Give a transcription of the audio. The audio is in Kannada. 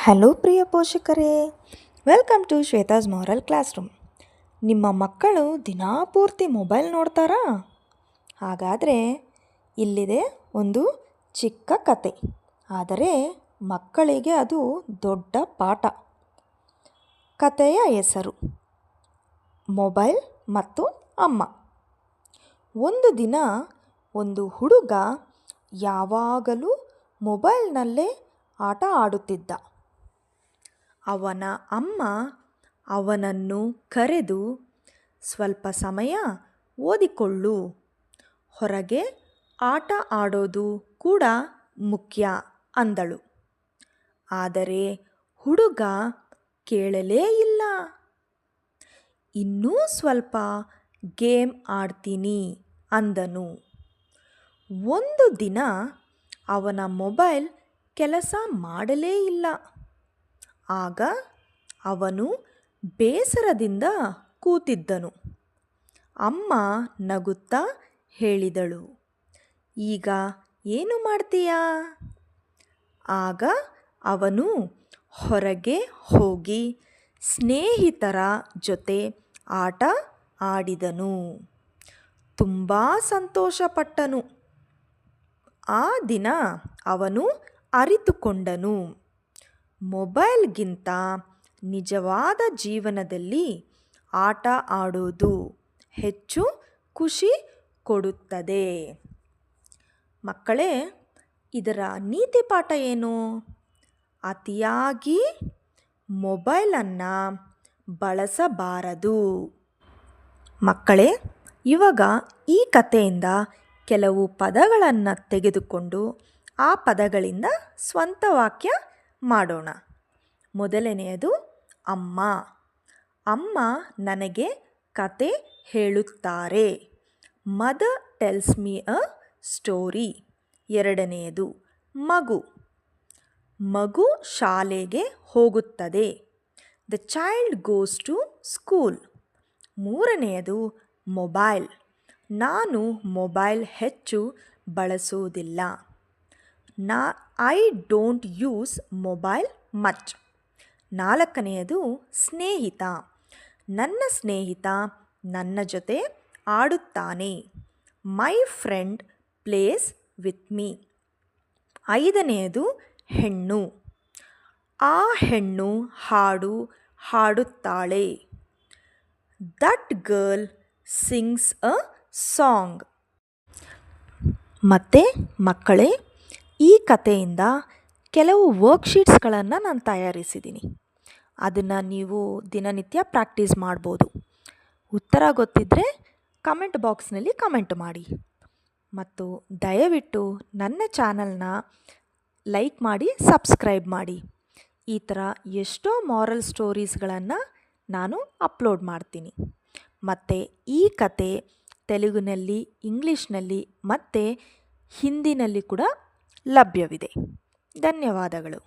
ಹಲೋ ಪ್ರಿಯ ಪೋಷಕರೇ, welcome to Shweta's moral class room. ನಿಮ್ಮ ಮಕ್ಕಳು ದಿನಪೂರ್ತಿ ಮೊಬೈಲ್ ನೋಡ್ತಾರಾ? ಹಾಗಾದರೆ ಇಲ್ಲಿದೆ ಒಂದು ಚಿಕ್ಕ ಕತೆ. ಆದರೆ ಮಕ್ಕಳಿಗೆ ಅದು ದೊಡ್ಡ ಪಾಠ. ಕತೆಯ ಹೆಸರು ಮೊಬೈಲ್ ಮತ್ತು ಅಮ್ಮ. ಒಂದು ದಿನ ಒಂದು ಹುಡುಗ ಯಾವಾಗಲೂ ಮೊಬೈಲ್ನಲ್ಲೇ ಆಟ ಆಡುತ್ತಿದ್ದ. ಅವನ ಅಮ್ಮ ಅವನನ್ನು ಕರೆದು, ಸ್ವಲ್ಪ ಸಮಯ ಓದಿಕೊಳ್ಳು, ಹೊರಗೆ ಆಟ ಆಡೋದು ಕೂಡ ಮುಖ್ಯ ಅಂದಳು. ಆದರೆ ಹುಡುಗ ಕೇಳಲೇ ಇಲ್ಲ. ಇನ್ನೂ ಸ್ವಲ್ಪ ಗೇಮ್ ಆಡ್ತೀನಿ ಅಂದನು. ಒಂದು ದಿನ ಅವನ ಮೊಬೈಲ್ ಕೆಲಸ ಮಾಡಲೇ ಇಲ್ಲ. ಆಗ ಅವನು ಬೇಸರದಿಂದ ಕೂತಿದ್ದನು. ಅಮ್ಮ ನಗುತ್ತಾ ಹೇಳಿದಳು, ಈಗ ಏನು ಮಾಡ್ತೀಯಾ? ಆಗ ಅವನು ಹೊರಗೆ ಹೋಗಿ ಸ್ನೇಹಿತರ ಜೊತೆ ಆಟ ಆಡಿದನು. ತುಂಬ ಸಂತೋಷಪಟ್ಟನು. ಆ ದಿನ ಅವನು ಅರಿತುಕೊಂಡನು, ಮೊಬೈಲ್ಗಿಂತ ನಿಜವಾದ ಜೀವನದಲ್ಲಿ ಆಟ ಆಡೋದು ಹೆಚ್ಚು ಖುಷಿ ಕೊಡುತ್ತದೆ. ಮಕ್ಕಳೇ, ಇದರ ನೀತಿ ಪಾಠ ಏನು? ಅತಿಯಾಗಿ ಮೊಬೈಲನ್ನು ಬಳಸಬಾರದು. ಮಕ್ಕಳೇ, ಇವಾಗ ಈ ಕಥೆಯಿಂದ ಕೆಲವು ಪದಗಳನ್ನು ತೆಗೆದುಕೊಂಡು ಆ ಪದಗಳಿಂದ ಸ್ವಂತ ವಾಕ್ಯ ಮಾಡೋಣ. ಮೊದಲನೆಯದು ಅಮ್ಮ. ಅಮ್ಮ ನನಗೆ ಕತೆ ಹೇಳುತ್ತಾರೆ. Mother tells me a story. ಎರಡನೆಯದು ಮಗು. ಮಗು ಶಾಲೆಗೆ ಹೋಗುತ್ತದೆ. The child goes to school. ಮೂರನೆಯದು ಮೊಬೈಲ್. ನಾನು ಮೊಬೈಲ್ ಹೆಚ್ಚು ಬಳಸೋದಿಲ್ಲ. I don't use mobile much. ನಾಲ್ಕನೆಯದು ಸ್ನೇಹಿತ. ನನ್ನ ಸ್ನೇಹಿತ ನನ್ನ ಜೊತೆ ಆಡುತ್ತಾನೆ. My friend plays with me. ಐದನೆಯದು ಹೆಣ್ಣು. ಆ ಹೆಣ್ಣು ಹಾಡು ಹಾಡುತ್ತಾಳೆ. That girl sings a song. ಮತ್ತು ಮಕ್ಕಳೇ, ಈ ಕಥೆಯಿಂದ ಕೆಲವು ವರ್ಕ್ಶೀಟ್ಸ್ಗಳನ್ನು ನಾನು ತಯಾರಿಸಿದ್ದೀನಿ. ಅದನ್ನು ನೀವು ದಿನನಿತ್ಯ ಪ್ರಾಕ್ಟೀಸ್ ಮಾಡ್ಬೋದು. ಉತ್ತರ ಗೊತ್ತಿದ್ದರೆ ಕಮೆಂಟ್ ಬಾಕ್ಸ್ನಲ್ಲಿ ಕಮೆಂಟ್ ಮಾಡಿ. ಮತ್ತು ದಯವಿಟ್ಟು ನನ್ನ ಚಾನಲ್ನ ಲೈಕ್ ಮಾಡಿ, ಸಬ್ಸ್ಕ್ರೈಬ್ ಮಾಡಿ. ಈ ಥರ ಎಷ್ಟೋ ಮಾರಲ್ ಸ್ಟೋರೀಸ್ಗಳನ್ನು ನಾನು ಅಪ್ಲೋಡ್ ಮಾಡ್ತೀನಿ. ಮತ್ತು ಈ ಕತೆ ತೆಲುಗಿನಲ್ಲಿ, ಇಂಗ್ಲೀಷ್ನಲ್ಲಿ ಮತ್ತು ಹಿಂದಿನಲ್ಲಿ ಕೂಡ ಲಭ್ಯವಿದೆ. ಧನ್ಯವಾದಗಳು.